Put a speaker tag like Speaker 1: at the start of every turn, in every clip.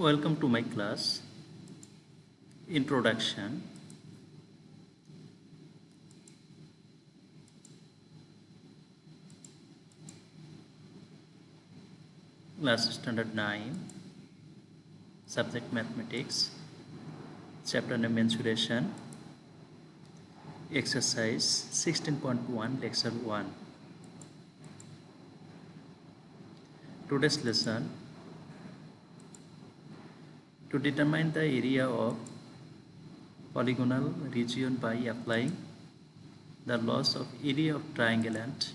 Speaker 1: Welcome to my class. Introduction. Class Standard 9. Subject Mathematics. Chapter name Mensuration. Exercise 16.1 Lecture 1. Today's lesson. To determine the area of polygonal region by applying the laws of area of triangle and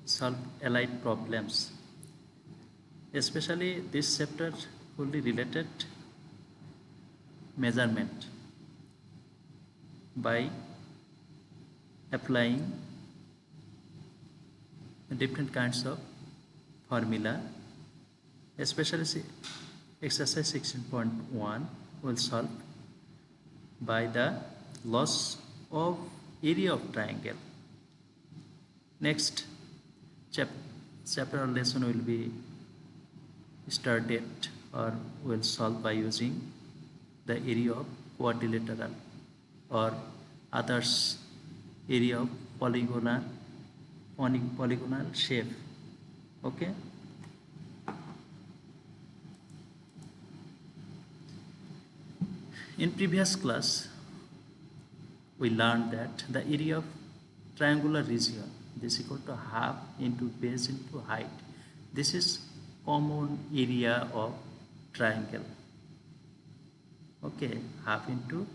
Speaker 1: solve allied problems. Especially this chapter fully related measurement by applying different kinds of formula, especially exercise 16.1 will solve by the laws of area of triangle. Next chapter or lesson will be started or will solve by using the area of quadrilateral or others area of polygonal shape. Okay. In previous class we learned that the area of triangular region is equal to half into base into height. This is common area of triangle. Okay, half into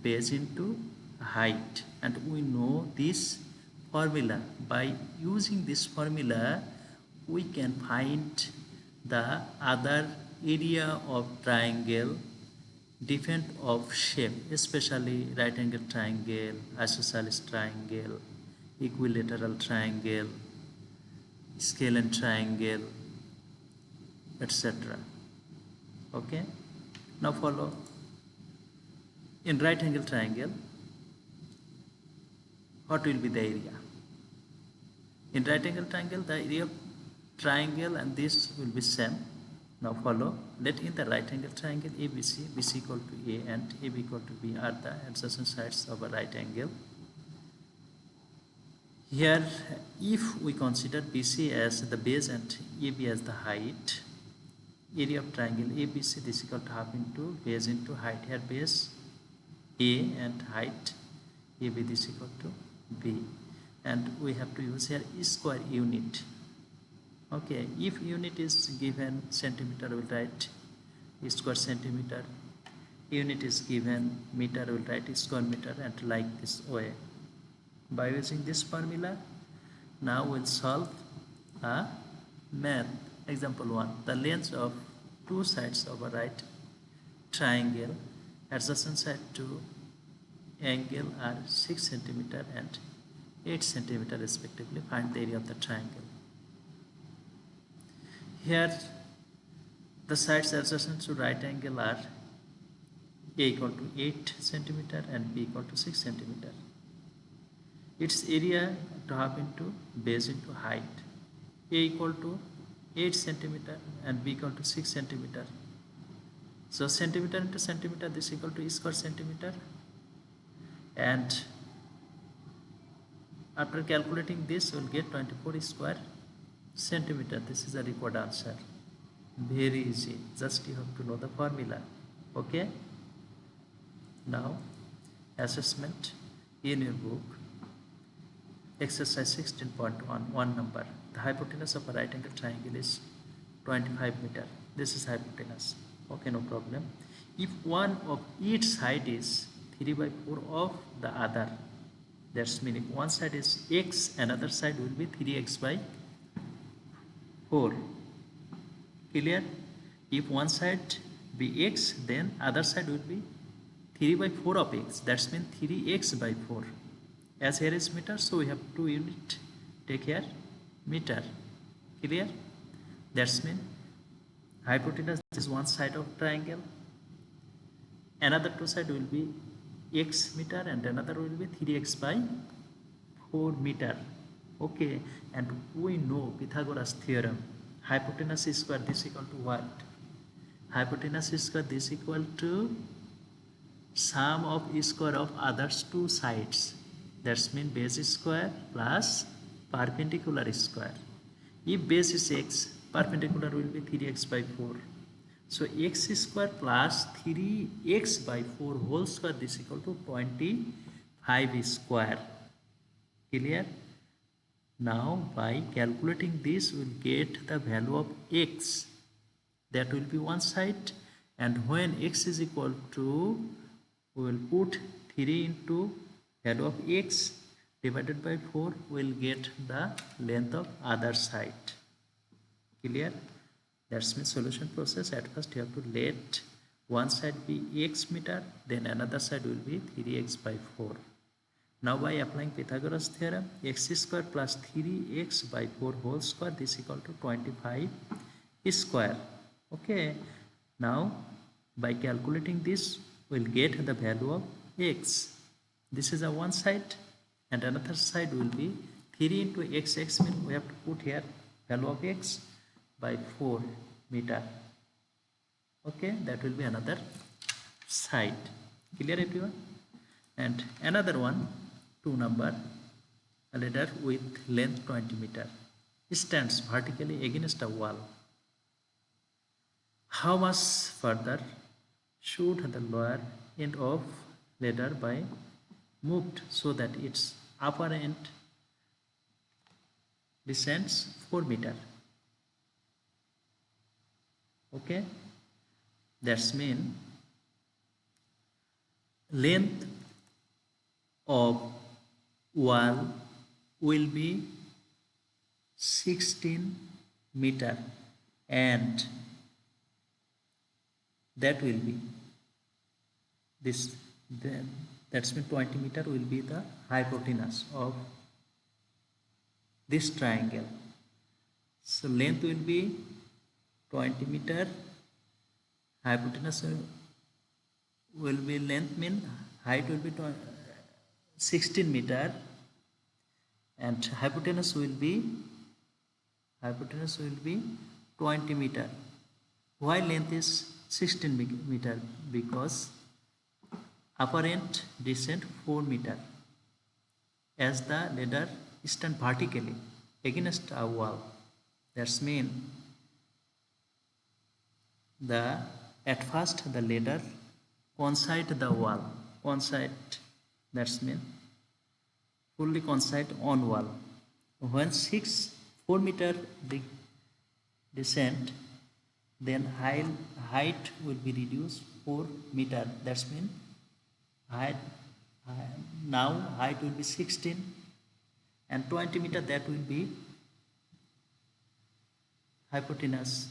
Speaker 1: base into height, and we know this formula. By using this formula we can find the other area of triangle different of shape, especially right angle triangle, isosceles triangle, equilateral triangle, scalene triangle, etc. Okay, now follow. In right angle triangle, what will be the area? In right angle triangle, the area of triangle and this will be same. Now follow. Let in the right angle triangle ABC, BC equal to A and AB equal to B are the adjacent sides of a right angle. Here, if we consider BC as the base and AB as the height, area of triangle ABC is equal to half into base into height. Here base A and height AB is equal to B, and we have to use here square unit. Okay, if unit is given centimeter, we will write square centimeter. Unit is given meter, we will write square meter, and like this way. By using this formula, now we'll solve a math. Example 1. The length of two sides of a right triangle, adjacent side to angle are 6 centimeter and 8 centimeter respectively. Find the area of the triangle. Here the sides adjacent to right angle are A equal to 8 centimeter and B equal to 6 centimeter. Its area to half into base into height. A equal to 8 centimeter and B equal to 6 centimeter. So centimeter into centimeter, this equal to square centimeter, and after calculating this we will get 24 square centimeter. This is the required answer. Very easy, just you have to know the formula. Okay, now assessment in your book, exercise 16.1, 1 number. The hypotenuse of a right angle triangle is 25 meter. This is hypotenuse. Okay, no problem. If one of each side is 3/4 of the other, that's meaning one side is x, another side will be 3x/4. Clear? If one side be x, then other side will be 3/4 of x. That's mean 3x/4. As here is meter, so we have 2 unit. Take here meter. Clear? That's mean hypotenuse is one side of triangle. Another two side will be x meter and another will be 3x/4 meter. Okay, and we know Pythagoras theorem, hypotenuse square this equal to what? hypotenuse square, this equal to sum of square of others two sides. That's mean base square plus perpendicular square. If base is x, perpendicular will be 3x by 4. So x square plus 3x by 4 whole square, this equal to 25 square. Clear? Now by calculating this, we will get the value of x. That will be one side, and when x is equal to, we will put 3 into value of x divided by 4, we will get the length of other side. Clear? That's means solution process. At first you have to let one side be x meter, then another side will be 3x by 4. Now by applying Pythagoras theorem, x square plus 3x by 4 whole square, this equal to 25 square. Okay. Now by calculating this, we'll get the value of x. This is a one side, and another side will be 3 into x. X means we have to put here value of x by 4 meter. Okay, that will be another side. Clear everyone? And another one, 2 number, a ladder with length 20 meter stands vertically against a wall. How much further should the lower end of ladder be moved so that its upper end descends 4 meter? Okay, that's mean length of wall will be 16 meter, and that will be this, then that's mean 20 meter will be the hypotenuse of this triangle. So length will be 20 meter, hypotenuse will be, length mean height will be 16 meter, and hypotenuse will be 20 meter. Why length is 16 meter? Because upper end descent 4 meter, as the ladder stand vertically against a wall. That's mean at first the ladder coincide the wall, that's mean fully coincide on wall. When 4 meter descent, then height will be reduced 4 meter. That's mean now height will be 16, and 20 meter, that will be hypotenuse.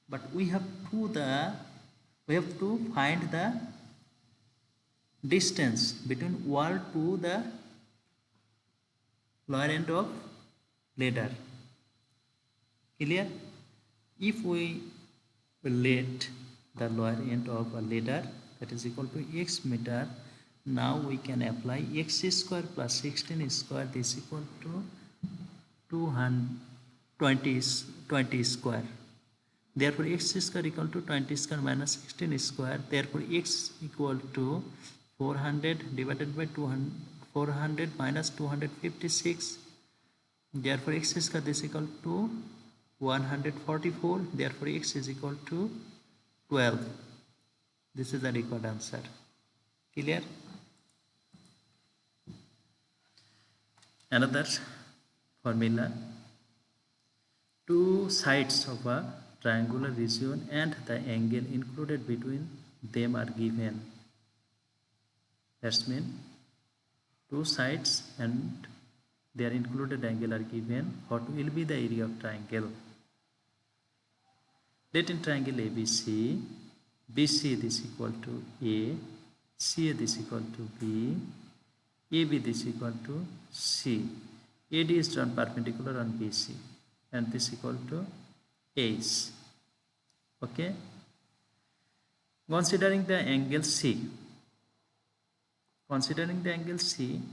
Speaker 1: But we have to find the distance between wall to the lower end of ladder. Clear? If we let the lower end of a ladder, that is equal to x meter, now we can apply x square plus 16 square, this equal to 220 square. Therefore x square equal to 20 square minus 16 square. Therefore x equal to 400 divided by 200, 400 minus 256. Therefore x square is equal to 144. Therefore x is equal to 12. This is the required answer. Clear? Another formula: two sides of a triangular region and the angle included between them are given. That's mean two sides and their included angle are given. What will be the area of triangle? Let in triangle ABC, BC this equal to A, CA this equal to B, AB this equal to C. AD is drawn perpendicular on BC, and this equal to AC. Okay. Considering the angle C,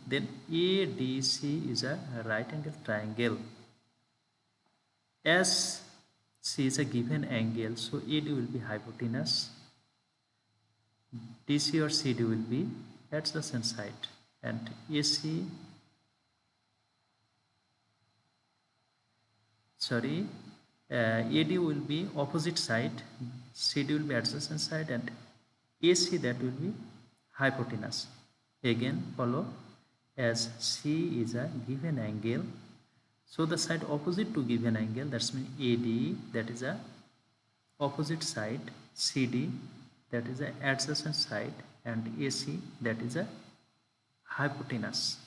Speaker 1: then ADC is a right angle triangle. As C is a given angle, so AD will be hypotenuse, DC or CD will be adjacent side, and AD will be opposite side, CD will be adjacent side, and AC that will be hypotenuse. Again follow, as C is a given angle, so the side opposite to given angle, that's mean AD, that is a opposite side, CD that is a adjacent side, and AC that is a hypotenuse.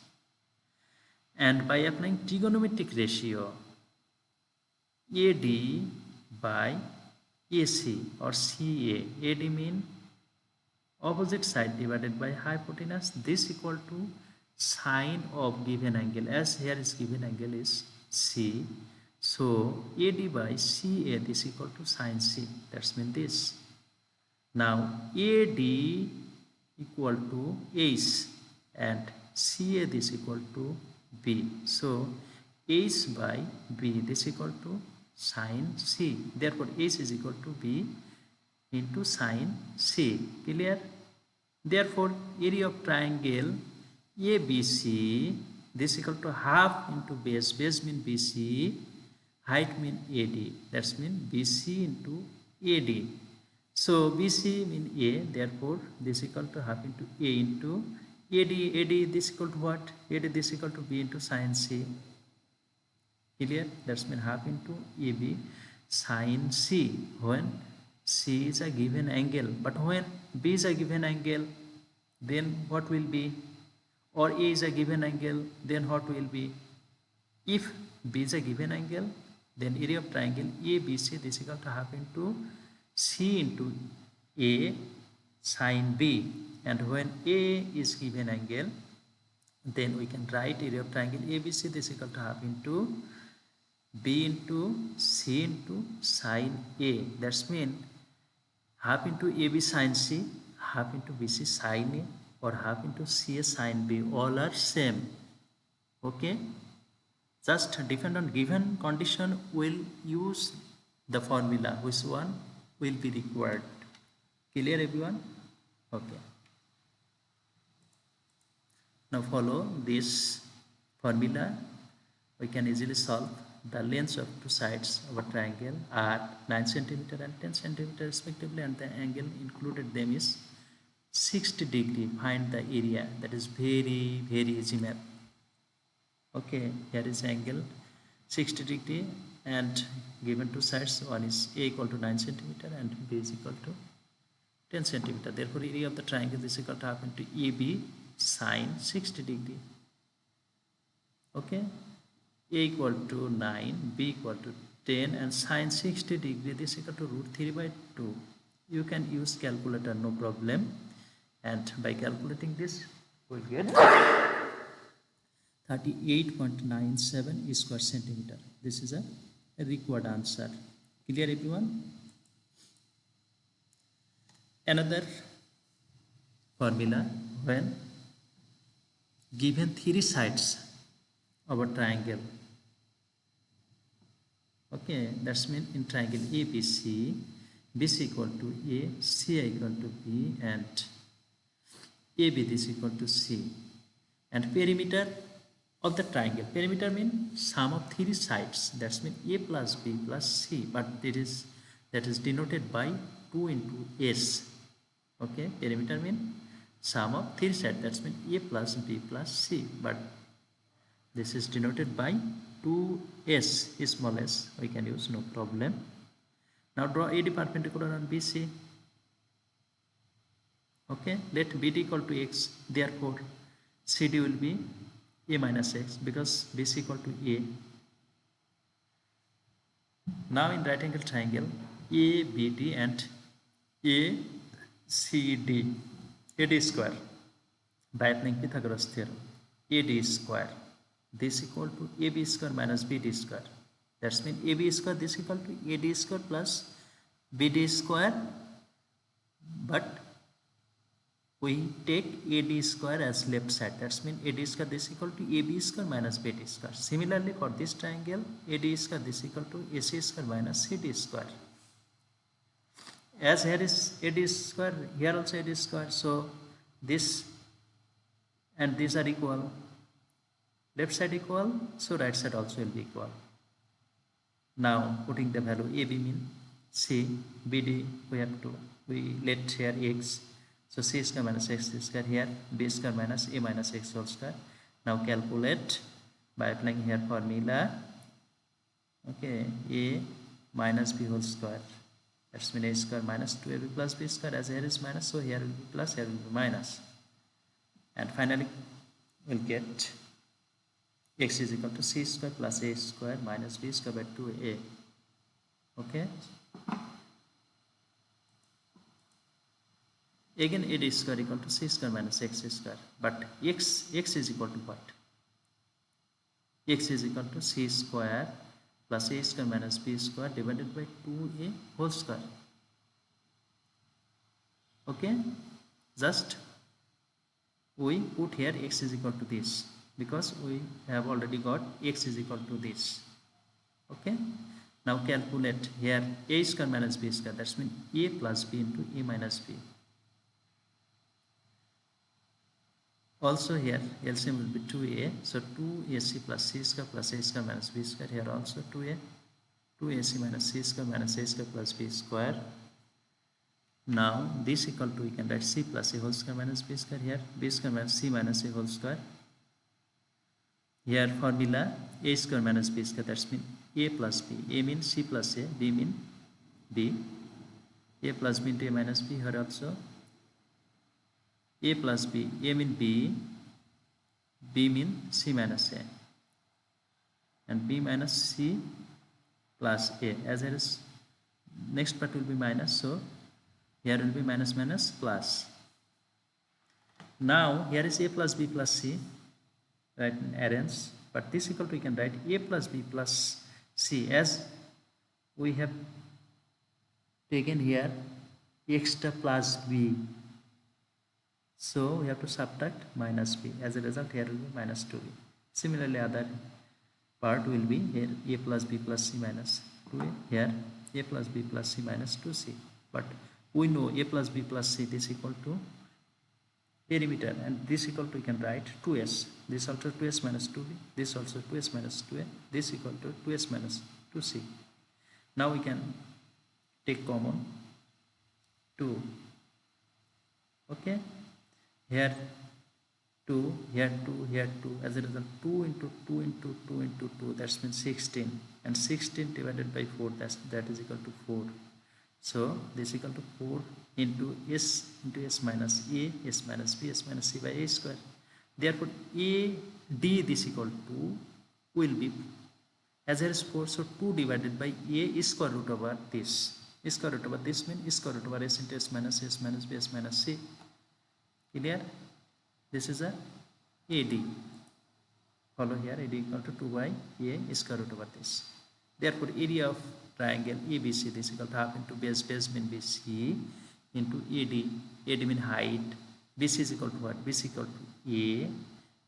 Speaker 1: And by applying trigonometric ratio AD by AC or CA, AD mean opposite side divided by hypotenuse, this equal to sine of given angle, as here is given angle is C, so AD by CA, this equal to sine C, that's mean this. Now AD equal to H and CA this equal to B, so H by B this equal to sine C, therefore H is equal to B into sine C, clear? Therefore area of triangle ABC this equal to half into base, base mean BC, height mean AD, that's mean BC into AD. So BC mean A, therefore this equal to half into A into AD, AD this equal to what? AD this equal to B into sine C, clear? That's mean half into AB sine C, when C is a given angle, but when B is a given angle, then what will be? Or A is a given angle, then what will be? If B is a given angle, then area of triangle ABC this equal to half into C into A sine B, and when A is given angle, then we can write area of triangle ABC this equal to half into B into C into sine A, that's mean half into AB sine C, half into BC sine A, or half into CA sine B, all are same. Okay, just depend on given condition, will use the formula which one will be required. Clear everyone? Okay, now follow this formula, we can easily solve. The lengths of two sides of a triangle are 9 cm and 10 cm respectively, and the angle included them is 60 degree. Find the area. That is very easy math. Okay, here is angle 60 degree and given two sides, one is A equal to 9 cm and B is equal to 10 cm. Therefore area of the triangle is equal to half into AB sine 60 degree. Okay, A equal to 9, B equal to 10, and sine 60 degree this equal to root 3 by 2. You can use calculator, no problem, and by calculating this we'll get 38.97 square centimeter. This is a required answer. Clear everyone? Another formula, when given three sides of a triangle, okay, that's mean in triangle ABC, BC equal to A, CA equal to B, and AB this equal to C, and perimeter of the triangle, perimeter mean sum of three sides, that's mean A plus B plus C, but that is denoted by 2 into S. Okay, perimeter mean sum of three sides, that's mean A plus B plus C, but this is denoted by 2s, small s, we can use, no problem. Now draw AD perpendicular on BC. Okay, let BD equal to x, therefore CD will be A minus x because BC equal to A. Now in right angle triangle ABD and ACD, AD square, by applying Pythagoras theorem, AD square this equal to AB square minus BD square, that's mean AB square this equal to AD square plus BD square, but we take AD square as left side. That's mean AD square this equal to AB square minus BD square. Similarly, for this triangle, AD square this equal to AC square minus CD square. As here is AD square, here also AD square. So this and these are equal. Left side equal, so right side also will be equal. Now putting the value AB mean C, BD we let here x. So c square minus x square here, b square minus a minus x whole square. Now calculate by applying here formula. Okay, a minus b whole square. That's mean a square minus 2ab plus b square. As here is minus, so here will be plus, here will be minus. And finally, we'll get x is equal to c square plus a square minus b square by 2a. Okay. Again, AD square equal to c square minus x square. But x is equal to what? X is equal to c square plus a square minus b square divided by 2a whole square. Okay, just we put here x is equal to this because we have already got x is equal to this. Okay, now calculate here a square minus b square. That's mean a plus b into a minus b. Also here LCM will be 2a, so 2ac plus c square plus a square minus b square. Here also 2ac minus c square minus a square plus b square. Now this equal to, we can write c plus a whole square minus b square. Here b square minus c minus a whole square. Here formula a square minus b square. That's mean a plus b. A mean c plus a, b mean b. A plus b into a minus b. Here also a plus b, a mean b, b mean c minus a, and b minus c plus a. As there is next part will be minus, so here will be minus minus plus. Now here is a plus b plus c, right, in arrange, but this equal to, we can write a plus b plus c, as we have taken here extra plus b. So we have to subtract minus b. As a result, here will be minus 2b. Similarly, other part will be here a plus b plus c minus 2a. Here a plus b plus c minus 2c. But we know a plus b plus c is equal to perimeter, and this equal to, we can write 2s. This also 2s minus 2b. This also 2s minus 2a. This equal to 2s minus 2c. Now we can take common 2. Okay. Here 2, here 2, here 2. As a result, 2 into 2 into 2 into 2, that means 16. And 16 divided by 4, that is equal to 4. So this is equal to 4 into s minus a, s minus b, s minus c by a square. Therefore, a d this equal to will be, as here is 4, so 2 divided by a is square root over this. Square root over this means square root over s into s minus b, s minus c. Clear? This is a AD. Follow here, AD equal to 2 by a square root over this. Therefore, area of triangle ABC, this equal to half into base mean BC into AD. AD mean height. BC is equal to what? BC equal to A,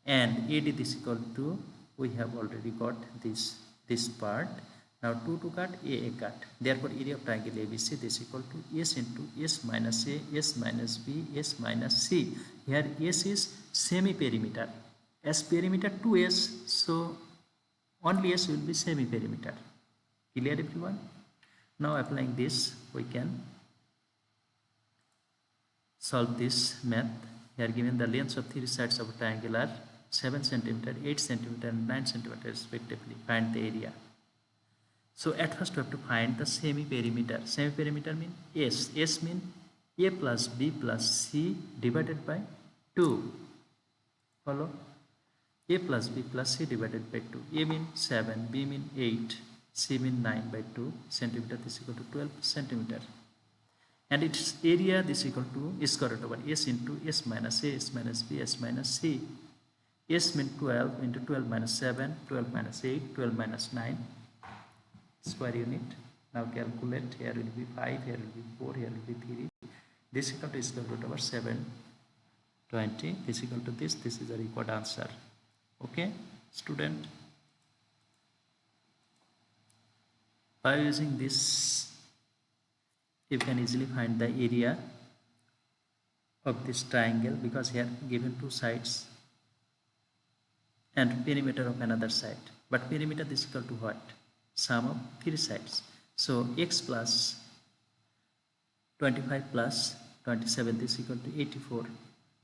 Speaker 1: and AD this equal to, we have already got this part. Now 2 to cut, a cut. Therefore, area of triangle ABC, this equal to s into s minus a, s minus b, s minus c. Here s is semi-perimeter. As perimeter 2s, so only s will be semi-perimeter. Clear everyone? Now applying this, we can solve this math. Here given the lengths of three sides of a triangle are 7 cm, 8 cm and 9 cm respectively. Find the area. So at first we have to find the semi-perimeter. Semi-perimeter mean S. S mean A plus B plus C divided by 2. Follow? A plus B plus C divided by 2. A mean 7, B mean 8, C mean 9 by 2 centimeter. This is equal to 12 centimeter. And its area this is equal to square root over S into S minus A, S minus B, S minus C. S mean 12 into 12 minus 7, 12 minus 8, 12 minus 9. Square unit. Now calculate. Here will be 5, here will be 4, here will be 3. This equal to square root over 7 20. This is equal to this. This is the required answer. Okay, student. By using this, you can easily find the area of this triangle, because here given two sides and perimeter of another side. But perimeter is equal to what? Sum of three sides. So x plus 25 plus 27 is equal to 84.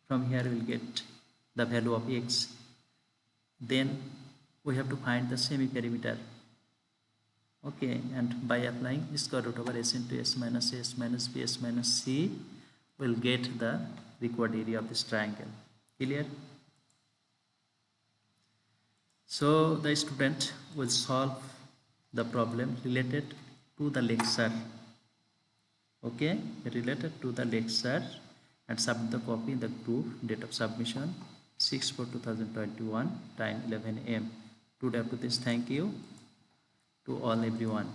Speaker 1: From here we will get the value of x. Then we have to find the semi-perimeter. Okay, and by applying square root over s into s minus b s minus c, we'll get the required area of this triangle. Clear? So the student will solve the problem related to the lecture. Okay, related to the lecture, and submit the copy in the group. Date of submission 6/4/2021, time 11 AM. To this, thank you to all everyone.